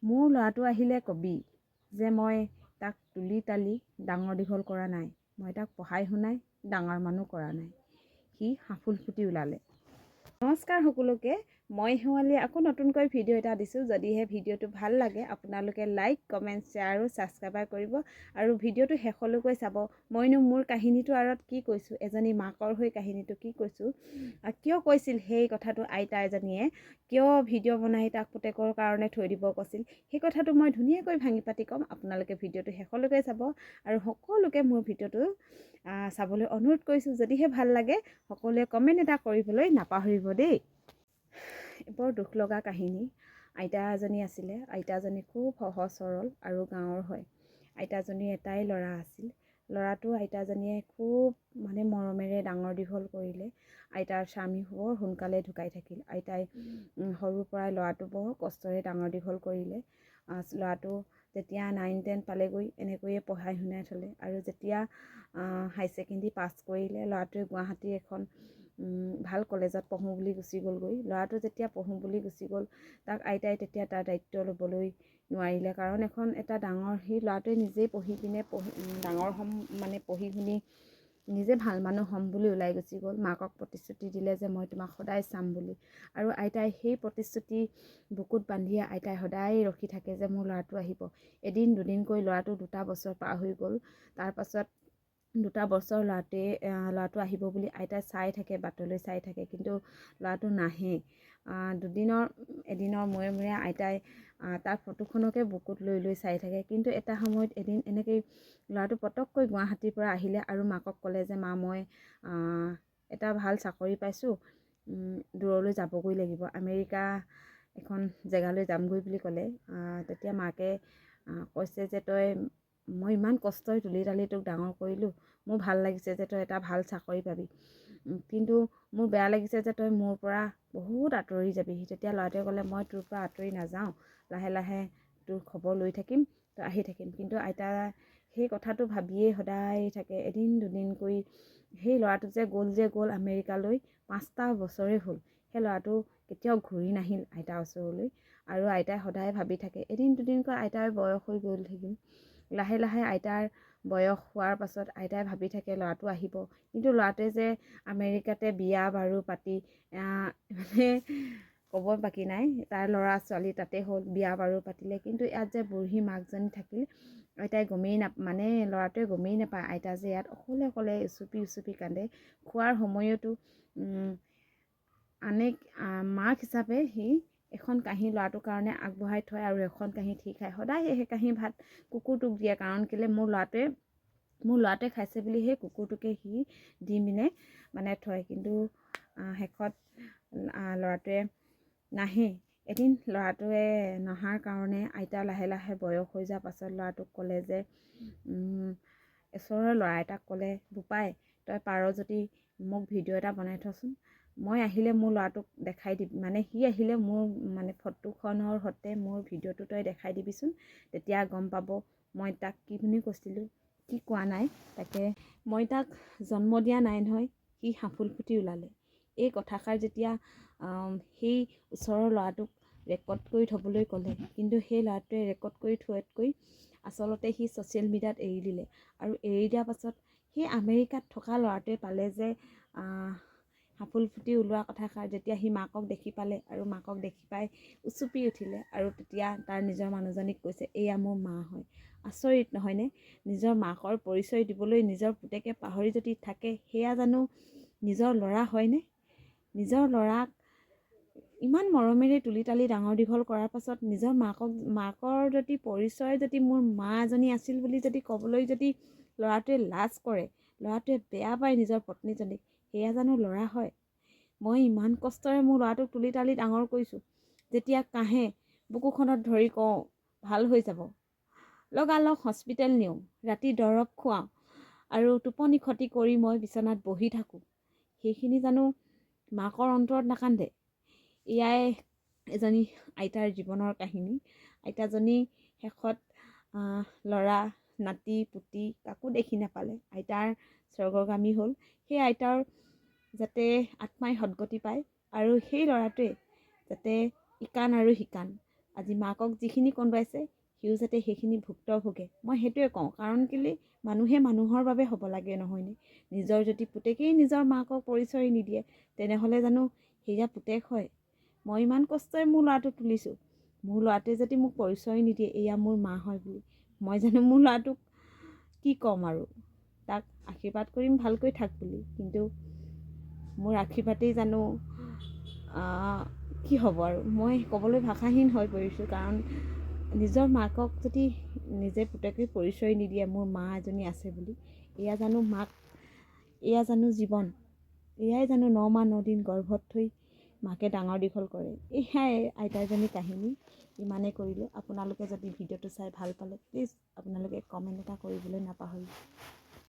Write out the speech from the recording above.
মোৰ ল'ৰাটো আহিলে কবি যে মই তাক তুলি তালি ডাঙৰ দীঘল কৰা নাই, মই তাক পঢ়াই শুনাই ডাঙৰ মানুহ কৰা নাই। সি হাঁফুল ফুটি ওলালে। নমস্কাৰ সকলোকে, মই শেৱালি আকৌ নতুনকৈ ভিডিঅ' এটা দিছোঁ। যদিহে ভিডিঅ'টো ভাল লাগে আপোনালোকে লাইক, কমেণ্ট, শ্বেয়াৰ আৰু ছাবস্ক্ৰাইব কৰিব আৰু ভিডিঅ'টো শেষলৈকৈ চাব। মইনো মোৰ কাহিনীটোৰ আঁৰত কি কৈছোঁ, এজনী মাকৰ হৈ কাহিনীটো কি কৈছোঁ, কিয় কৈছিল সেই কথাটো আইতা এজনীয়ে, কিয় ভিডিঅ' বনাই তাক পুতেকৰ কাৰণে থৈ দিব কৈছিল, সেই কথাটো মই ধুনীয়াকৈ ভাঙি পাতি ক'ম। আপোনালোকে ভিডিঅ'টো শেষলৈকে চাব আৰু সকলোকে মোৰ ভিডিঅ'টো চাবলৈ অনুৰোধ কৰিছোঁ। যদিহে ভাল লাগে সকলোৱে কমেণ্ট এটা কৰিবলৈ নাপাহৰিব দেই। বৰ দুখ লগা কাহিনী। আইতা এজনী আছিলে। আইতাজনী খুব সহজ সৰল আৰু গাঁৱৰ হয়। আইতাজনীৰ এটাই ল'ৰা আছিল। ল'ৰাটো আইতাজনীয়ে খুব মৰমেৰে ডাঙৰ দীঘল কৰিলে। আইতাৰ স্বামী বৰ সোনকালে ঢুকাই থাকিল। আইতাই সৰুৰ পৰাই ল'ৰাটো বৰ কষ্টৰে ডাঙৰ দীঘল কৰিলে। ল'ৰাটো যেতিয়া 9-10 পালেগৈ এনেকৈয়ে পঢ়াই শুনাই থ'লে আৰু যেতিয়া হাই ছেকেণ্ডেৰী পাছ কৰিলে ল'ৰাটোৱে গুৱাহাটীৰ এখন ভাল কলেজত পঢ়োঁ বুলি গুচি গ'লগৈ। ল'ৰাটো যেতিয়া পঢ়োঁ বুলি গুচি গ'ল তাক আইতাই তেতিয়া তাৰ দায়িত্ব ল'বলৈ নোৱাৰিলে, কাৰণ এটা ডাঙৰ সেই ল'ৰাটোৱে নিজেই পঢ়ি পিনে ডাঙৰ হ'ম পঢ়ি শুনি নিজে ভাল মানুহ হ'ম বুলি ওলাই গুচি গ'ল। মাকক প্ৰতিশ্ৰুতি দিলে যে মই তোমাক সদায় চাম বুলি, আৰু আইতাই সেই প্ৰতিশ্ৰুতি বুকুত বান্ধিয়ে আইতাই সদায় ৰখি থাকে যে মোৰ ল'ৰাটো আহিব। এদিন দুদিনকৈ ল'ৰাটো 2টা বছৰ পাৰ হৈ গ'ল। তাৰপাছত 2টা বছৰ ল'ৰাটো আহিব বুলি আইতাই চাই থাকে, বাটলৈ চাই থাকে, কিন্তু ল'ৰাটো নাহে। এদিনৰ মূৰে মূৰে আইতাই তাৰ ফটোখনকে বুকুত লৈ লৈ চাই থাকে। কিন্তু এটা সময়ত এদিন এনেকৈ ল'ৰাটো পটককৈ গুৱাহাটীৰ পৰা আহিলে আৰু মাকক ক'লে যে মা, মই এটা ভাল চাকৰি পাইছোঁ, দূৰলৈ যাবগৈ লাগিব, আমেৰিকা এখন জেগালৈ যামগৈ বুলি ক'লে। তেতিয়া মাকে কৈছে যে মই ইমান কষ্টই তুলি তালি তোক ডাঙৰ কৰিলোঁ, মোৰ ভাল লাগিছে যে তই এটা ভাল চাকৰি পাবি, কিন্তু মোৰ বেয়া লাগিছে যে তই মোৰ পৰা বহুত আঁতৰি যাবি। তেতিয়া ল'ৰাটোৱে ক'লে মই তোৰ পৰা আঁতৰি নাযাওঁ, লাহে লাহে তোৰ খবৰ লৈ থাকিম, তই আহি থাকিম। কিন্তু আইতা সেই কথাটো ভাবিয়েই সদায় থাকে। এদিন দুদিনকৈ সেই ল'ৰাটো যে গ'ল আমেৰিকালৈ, 5টা বছৰে হ'ল। সেই ল'ৰাটো কেতিয়াও ঘূৰি নাহিল আইতাৰ ওচৰলৈ, আৰু আইতাই সদায় ভাবি থাকে। এদিন দুদিনকৈ আইতাৰ বয়স হৈ গ'ল থাকিল। লাহে লাহে আইতাৰ বয়স হোৱাৰ পাছত আইতাই ভাবি থাকে ল'ৰাটো আহিব, কিন্তু ল'ৰাটোৱে যে আমেৰিকাতে বিয়া বাৰু পাতি ক'ব বাকী নাই, তাৰ ল'ৰা ছোৱালী তাতে হ'ল, বিয়া বাৰু পাতিলে, কিন্তু ইয়াত যে বুঢ়ী মাকজনী থাকিল, আইতাই গমেই ল'ৰাটোৱে গমেই নাপায় আইতা যে ইয়াত অকলে অকলে উচুপি কান্দে। খোৱাৰ সময়তো মাক হিচাপে সি এখন কাঁহী ল'ৰাটোৰ কাৰণে আগবঢ়াই থয় আৰু এখন কাঁহী সি খায়। সদায় সেই কাঁহী ভাত কুকুৰটোক দিয়ে, কাৰণ কেলৈ মোৰ ল'ৰাটোৱে খাইছে বুলি সেই কুকুৰটোকে সি দি পিনে থয়। কিন্তু শেষত ল'ৰাটোৱে নাহে। এদিন ল'ৰাটোৱে নহাৰ কাৰণে আইতা লাহে লাহে বয়স হৈ যোৱাৰ পাছত ল'ৰাটোক ক'লে যে ওচৰৰ ল'ৰা এটাক ক'লে, বোপাই তই পাৰ যদি মোক ভিডিঅ' এটা বনাই থচোন, মই আহিলে মোৰ ল'ৰাটোক দেখাই দিবি, সি আহিলে মোৰ ফটোখনৰ সৈতে মোৰ ভিডিঅ'টো তই দেখাই দিবিচোন, তেতিয়া গম পাব মই তাক কি বুলি কৈছিলোঁ, কি কোৱা নাই। তাকে মই তাক জন্ম দিয়া নাই নহয়, সি হাঁফুল ফুটি ওলালে। এই কথাষাৰ যেতিয়া সেই ওচৰৰ ল'ৰাটোক ৰেকৰ্ড কৰি থ'বলৈ ক'লে, কিন্তু সেই ল'ৰাটোৱে ৰেকৰ্ড কৰি থোৱাতকৈ আচলতে সি ছ'চিয়েল মিডিয়াত এৰি দিলে। আৰু এৰি দিয়াৰ পাছত সেই আমেৰিকাত থকা ল'ৰাটোৱে পালে যে হাঁফুল ফুটি ওলোৱা কথাষাৰ, যেতিয়া সি মাকক দেখি পালে আৰু মাকক দেখি পাই উচুপি উঠিলে, আৰু তেতিয়া তাৰ নিজৰ মানুহজনীক কৈছে, এয়া মোৰ মা হয়। আচৰিত নহয়নে? নিজৰ মাকৰ পৰিচয় দিবলৈ নিজৰ পুতেকে পাহৰি যদি থাকে, সেয়া জানো নিজৰ ল'ৰা হয়নে? নিজৰ ল'ৰাক ইমান মৰমেৰে তুলি তালি ডাঙৰ দীঘল কৰাৰ পাছত নিজৰ মাকৰ যদি পৰিচয় যদি মোৰ মা এজনী আছিল বুলি যদি ক'বলৈ যদি ল'ৰাটোৱে লাজ কৰে, ল'ৰাটোৱে বেয়া পায় নিজৰ পত্নীজনীক, সেয়া জানো ল'ৰা হয়? মই ইমান কষ্টৰে মোৰ ল'ৰাটোক তুলি তালি ডাঙৰ কৰিছোঁ, যেতিয়া কাঁহে বুকুখনত ধৰি কওঁ ভাল হৈ যাব, লগালগ হস্পিটেল নিওঁ, ৰাতি দৰৱ খুৱাওঁ, আৰু টোপনি ক্ষতি কৰি মই বিচনাত বহি থাকোঁ, সেইখিনি জানো মাকৰ অন্তৰত নাকান্দে? এয়াই এজনী আইতাৰ জীৱনৰ কাহিনী। আইতাজনী শেষত ল'ৰা নাতি পুতি কাকো দেখি নাপালে, আইতাৰ স্বৰ্গগামী হ'ল। সেই আইতাৰ যাতে আত্মাই সদ্গতি পায়, আৰু সেই ল'ৰাটোৱে যাতে ইকান আৰু সিকান আজি মাকক যিখিনি কন্দুৱাইছে সিও যাতে সেইখিনি ভুক্তভোগে। মই সেইটোৱে কওঁ, কাৰণ কেলৈ মানুহে মানুহৰ বাবে হ'ব লাগে নহয়নে? নিজৰ যদি পুতেকেই নিজৰ মাকক পৰিচয় নিদিয়ে তেনেহ'লে জানো সেয়া পুতেক হয়? মই ইমান কষ্টৰে মোৰ ল'ৰাটোক তুলিছোঁ, মোৰ ল'ৰাটোৱে যদি মোক পৰিচয় নিদিয়ে এয়া মোৰ মা হয় বুলি, মই জানো মোৰ ল'ৰাটোক কি ক'ম আৰু? তাক আশীৰ্বাদ কৰিম ভালকৈ থাক বুলি, কিন্তু মোৰ আশীৰ্বাদেই জানো কি হ'ব আৰু? মই ক'বলৈ ভাষাহীন হৈ পৰিছোঁ, কাৰণ নিজৰ মাকক যদি নিজে পুতেকে পৰিচয় নিদিয়ে মোৰ মা এজনী আছে বুলি, এয়া জানো মাক, এয়া জানো জীৱন? এয়াই জানো 9 মাহ 9 দিন গৰ্ভত থৈ মাকে ডাঙৰ দীঘল কৰে? এয়াই আইতাজনী কাহিনী। ইমানেই কৰিলোঁ। আপোনালোকে যদি ভিডিঅ'টো চাই ভাল পালে প্লিজ আপোনালোকে কমেণ্ট এটা কৰিবলৈ নাপাহৰিব।